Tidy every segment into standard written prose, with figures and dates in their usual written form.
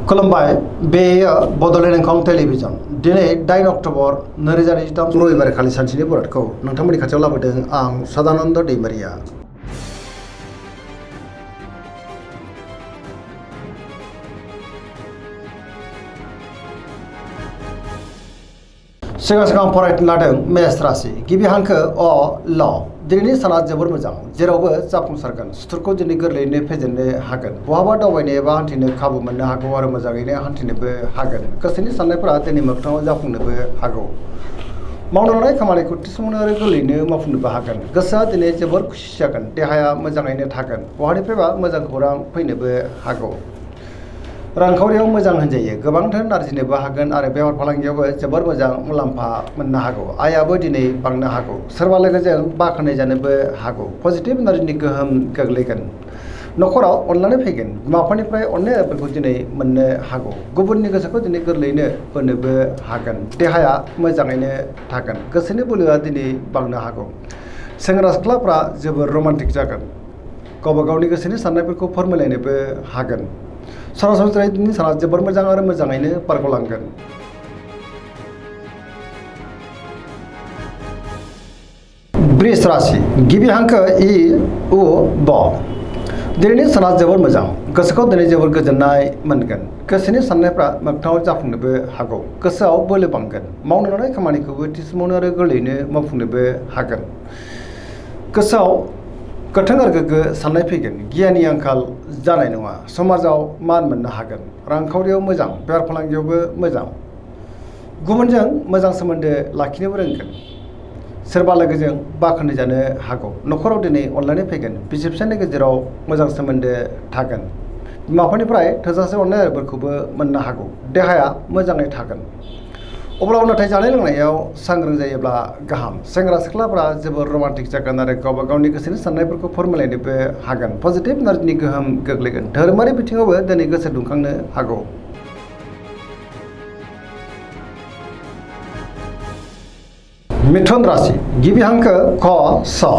खुलुमबाय बेयो बड'लेण्ड इंखं टेलिभिजन दिनै 8 अक्ट'बर 2023 रबिबार खालि सानसेनि बरादखौ नोंथांमोननि खाथियाव लाबोदों आं सदानन्द दैमारिया। सिगां फरायनो लादों मेष राशि गिबि हांखो अ ल दिनैनि साना जोबोर मोजां जेरावबो जाफुंसारगोन सुथुरखौ दिनै गोरलैयैनो फेजेननो हागोन बहाबा दावबायनो एबा हान्थिनो खाबु मोननो हागौ आरो मोजाङैनो हान्थिनोबो हागोन गोसोनि साननायफोरा दिनै मोगथाङाव जाफुंनोबो हागौ मावनो लानाय खामानिखौ थिसननो आरो गोरलैयैनो मावफुंनोबो हागोन गोसोआ दिनै जोबोर खुसि जागोन देहाया मोजाङैनो थागोन बहानिफ्रायबा मोजां खौरां फैनोबो हागौ रांखावरियाव मोजां होनजायो गोबां धोन आरजिनोबो हागोन आरो बेफार फालांगियावबो जोबोर मोजां मुलाम्फा मोननो हागौ आयाबो दिनै बांनो हागौ सोरबा लोगोजों बाख्नाय जानोबो हागौ पजिटिभ एनार्जिनि गोहोम गोग्लैगोन न'खराव अननानै फैगोन बिमा-बिफानिफ्राय अननायफोरखौ दिनै मोननो हागौ गुबुननि गोसोखौ दिनै गोरलैयैनो बोनोबो हागोन देहाया मोजाङैनो थागोन गोसोनि बोलोआ दिनै बांनो हागौ सेंग्रा सिख्लाफ्रा जोबोर रमान्टिक जागोन गावबा गावनि गोसोनि साननायफोरखौ फोरमायलायनोबो हागोन सरासनस्रायै दिनैनि साना जोबोर मोजां आरो मोजाङैनो बारग'लांगोन। वृष राशि गिबि हांखो इ उ ब दिनैनि साना जोबोर मोजां गोसोखौ दिनै जोबोर गोजोननाय मोनगोन गोसोनि साननायफ्रा मोगथाङाव जाफुंनोबो हागौ गोसोआव बोलो बांगोन मावनो लानाय खामानिखौबो थिसमावनो आरो गोरलैयैनो मावफुंनोबो हागोन गोसोआव गोथों आरो गोग्गो साननाय फैगोन गियाननि आंखाल जानाय नङा समाजाव मान मोननो हागोन रांखावरियाव मोजां बेफार फालांगियावबो मोजां गुबुनजों मोजां सोमोन्दो लाखिनोबो रोंगोन सोरबा लोगोजों बाख्नाय जानो हागौ न'खराव दिनै अनलायनाय फैगोन बिसि फिसायनि गेजेराव मोजां सोमोन्दो थागोन बिमा-बिफानिफ्राय थोजासे अननायफोरखौबो मोननो हागौ देहाया मोजाङै थागोन अब्लाबो नाथाय जानाय लोंनायाव सांग्रां जायोब्ला गाहाम सेंग्रा सिख्लाफ्रा जोबोर रमान्टिक जागोन आरो गावबा गावनि गोसोनि साननायफोरखौ फोरमायलायनोबो हागोन पजिटिभ एनार्जिनि गोहोम गोग्लैगोन धोरोमारि बिथिङावबो दिनै गोसो दुंखांनो हागौ। मिथुन राशि गिबि हांखो क स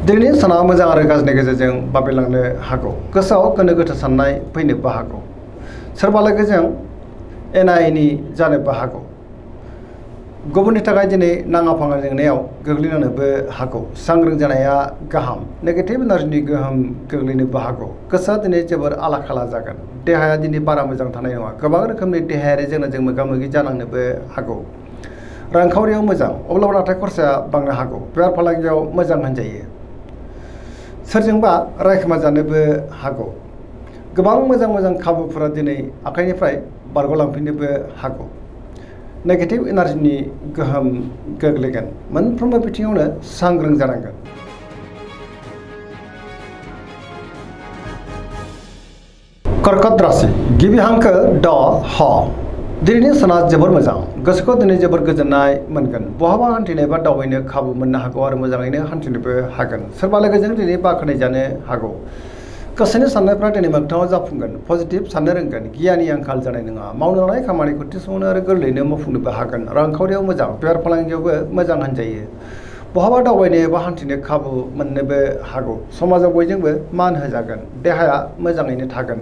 दिनैनि साना मोजां आरो गाज्रिनि गेजेरजों बाबेलांनो हागौ गोसोआव गोनो गोथो साननाय फैनोबो हागौ सोरबा लोगोजों एना एनि जानोबो हागौ गुबुननि थाखाय दिनै नाङा फाङा जेंनायाव गोग्लैनानोबो हागौ सांग्रां जानाया गाहाम नेगेटिभ एनार्जिनि गोहोम गोग्लैनोबो हागौ गोसोआ दिनै जोबोर आला खाला जागोन देहाया दिनै बारा मोजां थानाय नङा गोबां रोखोमनि देहायारि जेंनाजों मोगा मोगि जानांनोबो हागौ रांखावरियाव मोजां अब्लाबो नाथाय खरसाया बांनो हागौ बेफार फालांगियाव मोजां होनजायो सोरजोंबा रायखोमा जानोबो हागौ गोबां मोजां खाबुफोरा दिनै आखाइनिफ्राय बारग'लांफिननोबो हागौ नेगेटिभ एनार्जिनि गोहोम गोग्लैगोन मोनफ्रोमबो बिथिङावनो सांग्रां जानांगोन। कर्कट राशि गिबि हांखो ड ह दिनैनि साना जोबोर मोजां गोसोखौ दिनै जोबोर गोजोननाय मोनगोन बहाबा हान्थिनो एबा दावबायनो खाबु मोननो हागौ आरो मोजाङैनो हान्थिनोबो हागोन सोरबा लोगोजों दिनै बाख्नाय जानो हागौ गोसोनि साननायफ्रा दिनै मोगथाङाव जाफुंगोन पजिटिभ साननो रोंगोन गियाननि आंखाल जानाय नङा मावनो लानाय खामानिखौ थिसमावनो आरो गोरलैयैनो मावफुंनोबो हागोन रांखावरियाव मोजां बेफार फालांगियावबो मोजां होनजायो बहाबा दावबायनो एबा हान्थिनो खाबु मोननोबो हागौ समाजाव बयजोंबो मान होजागोन देहाया मोजाङैनो थागोन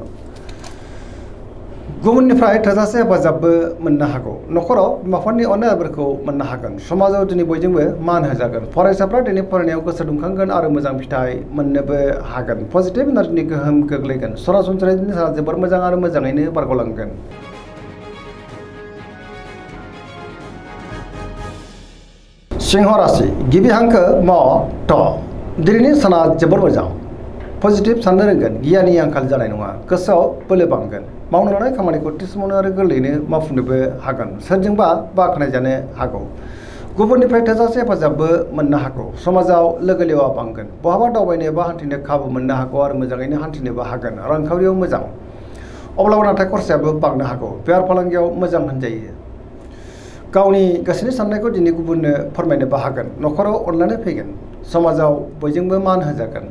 गुबुननिफ्राय थोजासे हेफाजाबबो मोननो हागौ न'खराव बिमा-बिफानि अननायफोरखौ मोननो हागोन समाजाव दिनै बयजोंबो मान होजागोन फरायसाफ्रा दिनै फरायनायाव गोसो दुंखांगोन आरो मोजां फिथाइ मोननोबो हागोन पजिटिभ एनार्जिनि गोहोम गोग्लैगोन सरासनस्रायै दिनै साना जोबोर मोजां आरो मोजाङैनो बारग'लांगोन। सिंह राशि गिबि हांखो म थ दिनैनि साना जोबोर मोजां पजिटिभ साननो रोंगोन गियाननि आंखाल जानाय नङा गोसोआव बोलो बांगोन मावनो लानाय खामानिखौ थिसमावनो आरो गोरलैयैनो मावफुंनोबो हागोन सोरजोंबा बाख्नाय जानो हागौ गुबुननिफ्राय थोजासे हेफाजाबबो मोननो हागौ समाजाव लोगो लेवा बांगोन बहाबा दावबायनो एबा हान्थिनो खाबु मोननो हागौ आरो मोजाङैनो हान्थिनोबो हागोन रांखावरियाव मोजां अब्लाबो नाथाय खरसायाबो बांनो हागौ बेफार फालांगियाव मोजां होनजायो गावनि गोसोनि साननायखौ दिनै गुबुननो फोरमायनोबो हागोन न'खराव अनलायनाय फैगोन समाजाव बयजोंबो मान होजागोन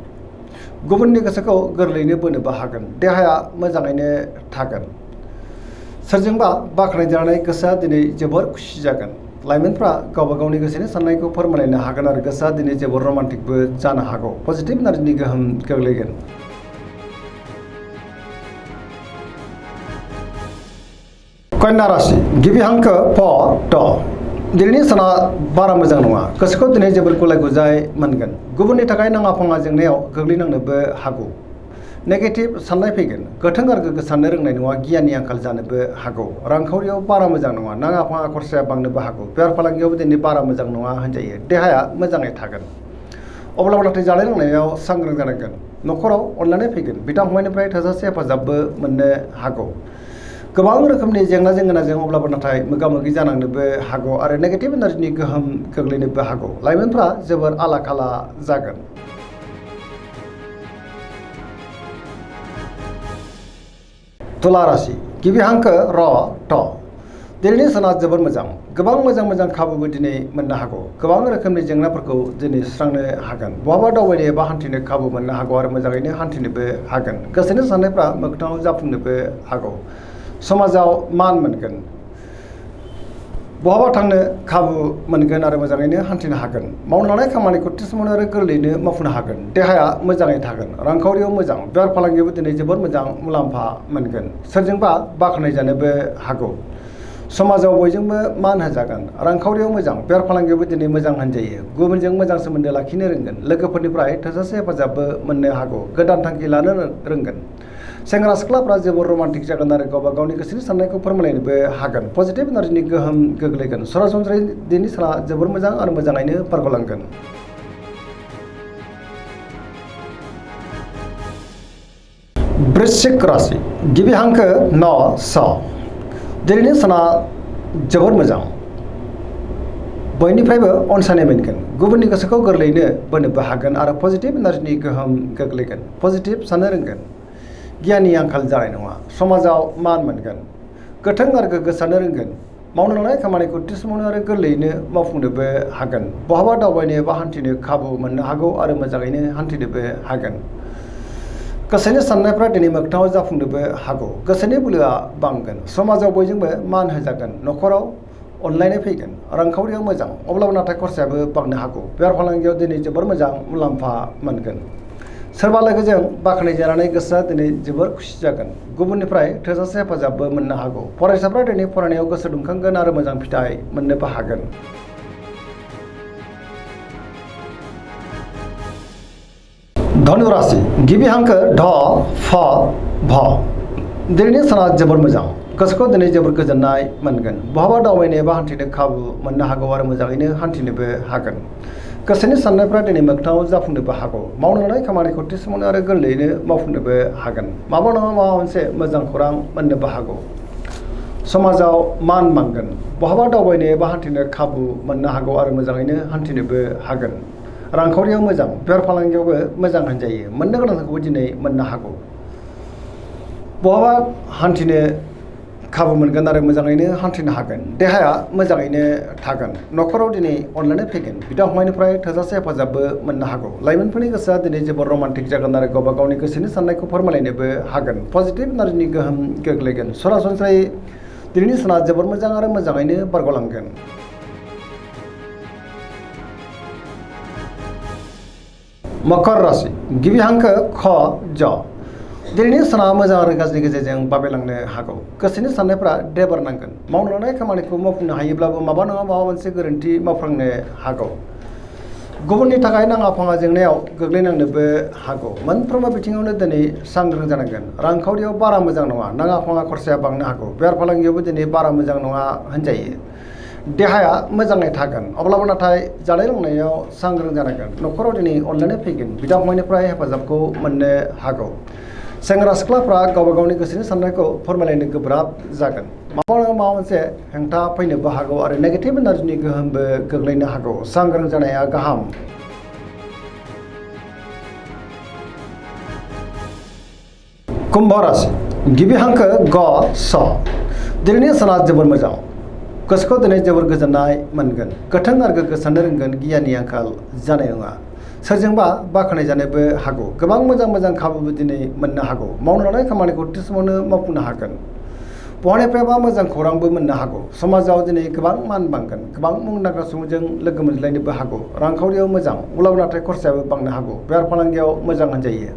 गुबुननि गोसोखौ गोरलैयैनो बोनोबो हागोन देहाया मोजाङैनो थागोन सोरजोंबा बाख्नाय जानानै गोसोआ दिनै जोबोर खुसि जागोन लाइमोनफ्रा गावबा गावनि गोसोनि साननायखौ फोरमायलायनो हागोन आरो गोसोआ दिनै जोबोर रमान्टिकबो जानो हागौ पजिटिभ एनार्जिनि गोहोम गोग्लैगोन। कन्या राशि गिबि हांखो प ट दिनैनि साना बारा मोजां नङा गोसोखौ दिनै जोबोर गुलाय गुजाय मोनगोन गुबुननि थाखाय नाङा फाङा जेंनायाव गोग्लैनांनोबो हागौ नेगेटिभ साननाय फैगोन गोथों आरो गोग्गो साननो रोंनाय नङा गियाननि आंखाल जानोबो हागौ रांखावरियाव बारा मोजां नङा नाङा फाङा खरसाया बांनोबो हागौ बेफार फालांगियावबो दिनै बारा मोजां नङा होनजायो देहाया मोजाङै थागोन अब्लाबो नाथाय जानाय लोंनायाव सांग्रां जानांगोन न'खराव अनलायनाय फैगोन बिदा फंबायनिफ्राय थोजासे हेफाजाबबो मोननो हागौ गोबां रोखोमनि जेंना जेंगोनाजों अब्लाबो नाथाय मोगा मोगि जानांनोबो हागौ आरो नेगेटिभ एनार्जिनि गोहोम गोग्लैनोबो हागौ लाइमोनफ्रा जोबोर आला खाला जागोन तुला राशि गिबि हांखो र ट दिनैनि साना जोबोर मोजां गोबां मोजां खाबुबो दिनै मोननो हागौ गोबां रोखोमनि जेंनाफोरखौ दिनै सुस्रांनो हागोन बहाबा दावबायनो एबा हान्थिनो खाबु मोननो हागौ आरो मोजाङैनो हान्थिनोबो हागोन गोसोनि साननायफ्रा मोगथाङाव जाफुंनोबो हागौ समाजाव मान मोनगोन बहाबा थांनो खाबु मोनगोन आरो मोजाङैनो हान्थिनो हागोन मावनो लानाय खामानिखौ थि समावनो आरो गोरलैयैनो मावफुंनो हागोन देहाया मोजाङै थागोन रांखावरियाव मोजां बेफार फालांगियावबो दिनै जोबोर मोजां मुलाम्फा मोनगोन सोरजोंबा बाख्नाय जानोबो हागौ समाजाव बयजोंबो मान होजागोन रांखावरियाव मोजां बेफार फालांगियावबो दिनै मोजां होनजायो गुबुनजों मोजां सोमोन्दो लाखिनो रोंगोन लोगोफोरनिफ्राय थोजासे हेफाजाबबो मोननो हागौ गोदान थांखि लानो रोंगोन सेंग्रा सिख्लाफ्रा जोबोर रमान्टिक जागोन आरो गावबा गावनि गोसोनि साननायखौ फोरमायलायनोबो हागोन पजिटिभ एनार्जिनि गोहोम गोग्लैगोन सरासनस्रायै दिनैनि साना जोबोर मोजां आरो मोजाङैनो बारग'लांगोन वृश्चिक राशि गिबि हांखो न स दिनैनि साना जोबोर मोजां बयनिफ्रायबो अनसायनाय मोनगोन गुबुननि गोसोखौ गोरलैयैनो बोनोबो हागोन आरो पजिटिभ एनार्जिनि गोहोम गोग्लैगोन पजिटिभ साननो रोंगोन गियाननि आंखाल जानाय नङा समाजाव मान मोनगोन गोथों आरो गोग्गो साननो रोंगोन मावनो लानाय खामानिखौ थि समावनो आरो गोरलैयैनो मावफुंनोबो हागोन बहाबा दावबायनो एबा हान्थिनो खाबु मोननो हागौ आरो मोजाङैनो हान्थिनोबो हागोन गोसोनि साननायफ्रा दिनै मोगथाङाव जाफुंनोबो हागौ गोसोनि बोलोआ बांगोन समाजाव बयजोंबो मान होजागोन न'खराव अनलायनाय फैगोन रांखावरियाव मोजां अब्लाबो नाथाय खरसायाबो बांनो हागौ बेफार फालांगियाव दिनै जोबोर मोजां मुलाम्फा मोनगोन सोरबा लोगोजों बाख्नायजानानै गोसोआ दिनै जोबोर खुसि जागोन गुबुननिफ्राय थोजासे हेफाजाबबो मोननो हागौ फरायसाफ्रा दिनै फरायनायाव गोसो दुंखांगोन आरो मोजां फिथाइ मोननोबो हागोन धनु राशि गिबि हांखो ढ फ भ दिनैनि साना जोबोर मोजां गोसोखौ दिनै जोबोर गोजोननाय मोनगोन बहाबा दावबायनो एबा हान्थिनो खाबु मोननो हागौ आरो मोजाङैनो हान्थिनोबो हागोन गोसोनि साननायफ्रा दिनै मोगथाङाव जाफुंनोबो हागौ मावनो लानाय खामानिखौ थि समावनो आरो गोरलैयैनो मावफुंनोबो हागोन माबा नङा माबा मोनसे मोजां खौरां मोननोबो हागौ समाजाव मान बांगोन बहाबा दावबायनो एबा हान्थिनो खाबु मोननो हागौ आरो मोजाङैनो हान्थिनोबो हागोन रांखावरियाव मोजां बेफार फालांगियावबो मोजां होनजायो मोननो गोनांखौबो दिनै मोननो हागौ बहाबा हान्थिनो खाबु मोनगोन आरो मोजाङैनो हान्थिनो हागोन देहाया मोजाङैनो थागोन न'खराव दिनै अनलायनाय फैगोन बिदा फंबायनिफ्राय थोजासे हेफाजाबबो मोननो हागौ लाइमोनफोरनि गोसोआ दिनै जोबोर रमान्टिक जागोन आरो गावबा गावनि गोसोनि साननायखौ फोरमायलायनोबो हागोन पजिटिभ एनार्जिनि गोहोम गोग्लैगोन सरासनस्रायै दिनैनि साना जोबोर मोजां आरो मोजाङैनो बारग'लांगोन मकर राशि गिबि हांखो ख ज दिनैनि साना मोजां आरो गाज्रिनि गेजेरजों बाबेलांनो हागौ गोसोनि साननायफ्रा देबार नांगोन मावनो लानाय खामानिखौ मावफुंनो हायोब्लाबो माबा नङा माबा मोनसे गोरोन्थि मावफ्लांनो हागौ गुबुननि थाखाय नाङा फाङा जेंनायाव गोग्लैनांनोबो हागौ मोनफ्रोमबो बिथिङावनो दिनै सांग्रां जानांगोन रांखावरियाव बारा मोजां नङा नाङा फाङा खरसाया बांनो हागौ बेफार फालांगियावबो दिनै बारा मोजां नङा होनजायो देहाया मोजाङै थागोन अब्लाबो नाथाय जानाय लोंनायाव सांग्रां जानांगोन न'खराव दिनै अनलायनाय फैगोन बिदा फंबायनिफ्राय हेफाजाबखौ मोननो हागौ सेंग्रा सिख्लाफ्रा गावबा गावनि गोसोनि साननायखौ फोरमायलायनो गोब्राब जागोन माबा नङा माबा मोनसे हेंथा फैनोबो हागौ आरो नेगेटिभ एनार्जिनि गोहोमबो गोग्लैनो हागौ सांग्रां जानाया गाहाम कुम्भ राशि गिबि हांखो ग स दिनैनि साना जोबोर मोजां गोसोखौ दिनै जोबोर गोजोननाय मोनगोन गोथों आरो गोग्गो साननो रोंगोन गियाननि आंखाल जानाय नङा सोरजोंबा बाख्नाय जानोबो हागौ गोबां मोजां खाबुबो दिनै मोननो हागौ मावनो लानाय खामानिखौ थि समावनो मावफुंनो हागोन बहानिफ्रायबा मोजां खौरांबो मोननो हागौ समाजाव दिनै गोबां मान बांगोन गोबां मुंदांखा सुबुंजों लोगो मोनज्लायनोबो हागौ रांखावरियाव मोजां अब्लाबो नाथाय खरसायाबो बांनो हागौ बेफार फालांगियाव मोजां होनजायो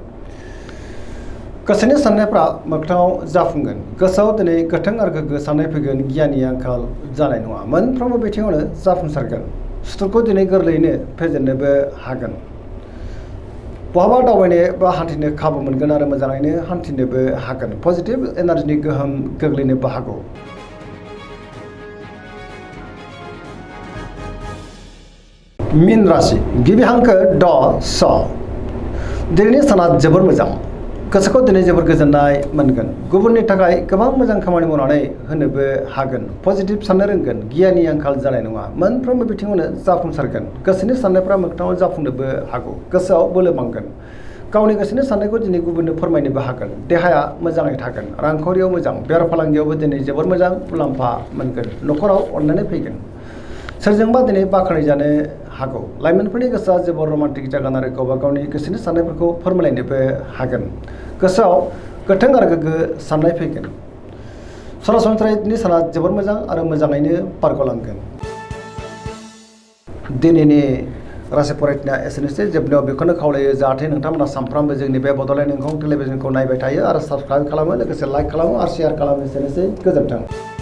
गोसोनि साननायफ्रा मोगथाङाव जाफुंगोन। गोसोआव दिनै गोथों आरो गोग्गो साननाय फैगोन, गियाननि आंखाल जानाय नङा। मोनफ्रोमबो बिथिङावनो जाफुंसारगोन। सुथुरखौ दिनै गोरलैयैनो फेजेननोबो हागोन। बहाबा दावबायनो बा हान्थिनो खाबु मोनगोन आरो मोजाङैनो हान्थिनोबो हागोन। पजिटिभ एनार्जिनि गोहोम गोग्लैनोबो हागौ। मीन राशि गिबि हांखो ड स। दिनैनि साना जोबोर मोजां। गोसोखौ दिनै जोबोर गोजोननाय मोनगोन। गुबुननि थाखाय गोबां मोजां खामानि मावनानै होनोबो हागोन। पजिटिभ साननो रोंगोन। गियाननि आंखाल जानाय नङा। मोनफ्रोमबो बिथिङावनो जाफुंसारगोन। गोसोनि साननायफ्रा मोगथाङाव जाफुंनोबो हागौ। गोसोआव बोलो बांगोन। गावनि गोसोनि साननायखौ दिनै गुबुननो फोरमायनोबो हागोन। देहाया मोजाङै थागोन। रांखावरियाव मोजां। बेफार फालांगियावबो दिनै जोबोर मोजां मुलाम्फा मोनगोन। न'खराव अननानै फैगोन। सोरजोंबा दिनै बाख्नायजानो हागौ। लाइमोनफोरनि गोसोआ जोबोर रमान्टिक जागोन आरो गावबा गावनि गोसोनि साननायफोरखौ फोरमायलायनोबो हागोन। गोसोआव गोथों आरो गोग्गो साननाय फैगोन। सरासनस्रायै दिनै साना जोबोर मोजां आरो मोजाङैनो बारग'लांगोन। दिनैनि राशि फरायथिना एसेनोसै। जोबनायाव बेखौनो खावलायो जाहाथे नोंथांमोना सानफ्रामबो जोंनि बे बड'लेण्ड इंखं टेलिभिजनखौ नायबाय थायो आरो साबस्क्राइब खालामो, लोगोसे लाइक खालामो आरो शेयार खालामो। एसेनोसै, गोजोन्थों।